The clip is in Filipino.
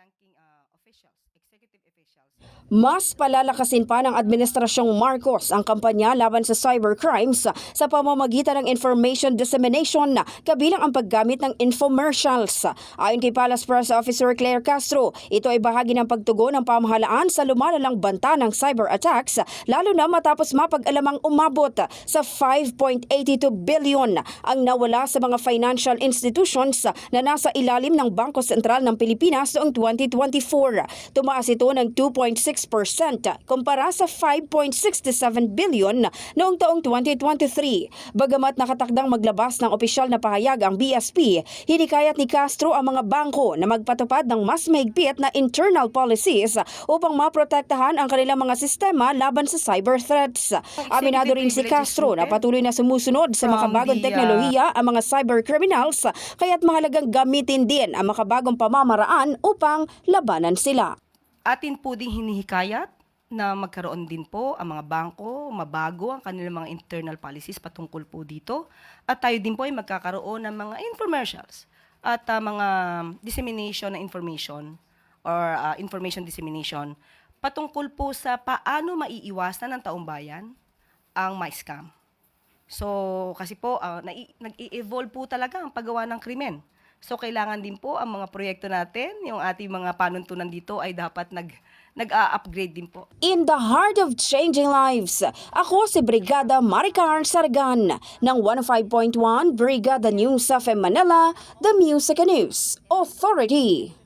high-ranking officials, executive officials. Mas palalakasin pa ng Administrasyong Marcos ang kampanya laban sa cybercrimes sa pamamagitan ng information dissemination kabilang ang paggamit ng infomercials. Ayon kay Palace Press Officer Claire Castro, ito ay bahagi ng pagtugon ng pamahalaan sa lumalalang banta ng cyber attacks lalo na matapos mapag-alamang umabot sa 5.82 billion ang nawala sa mga financial institutions na nasa ilalim ng Bangko Sentral ng Pilipinas noong 2024. Tumaas ito ng 2.6% kumpara sa 5.67 billion noong taong 2023. Bagamat nakatakdang maglabas ng opisyal na pahayag ang BSP, hinikayat ni Castro ang mga bangko na magpatupad ng mas mahigpit na internal policies upang maprotektahan ang kanilang mga sistema laban sa cyber threats. Aminado rin si Castro na patuloy na sumusunod sa makabagong teknolohiya ang mga cyber criminals, kaya't mahalagang gamitin din ang makabagong pamamaraan upang labanan sila. Atin po ding hinihikayat na magkaroon din po ang mga bangko, mabago ang kanilang mga internal policies patungkol po dito. At tayo din po ay magkakaroon ng mga infomercials at mga dissemination ng information or information dissemination patungkol po sa paano maiiwasan ng taong bayan ang ma-scam. So, kasi po, nag-i-evolve po talaga ang paggawa ng krimen. So, kailangan din po ang mga proyekto natin, yung ating mga panuntunan dito ay dapat nag-a-upgrade din po. In the heart of changing lives, ako si Brigada Maricar Sargan ng 105.1 Brigada News of Manila, The Music News Authority.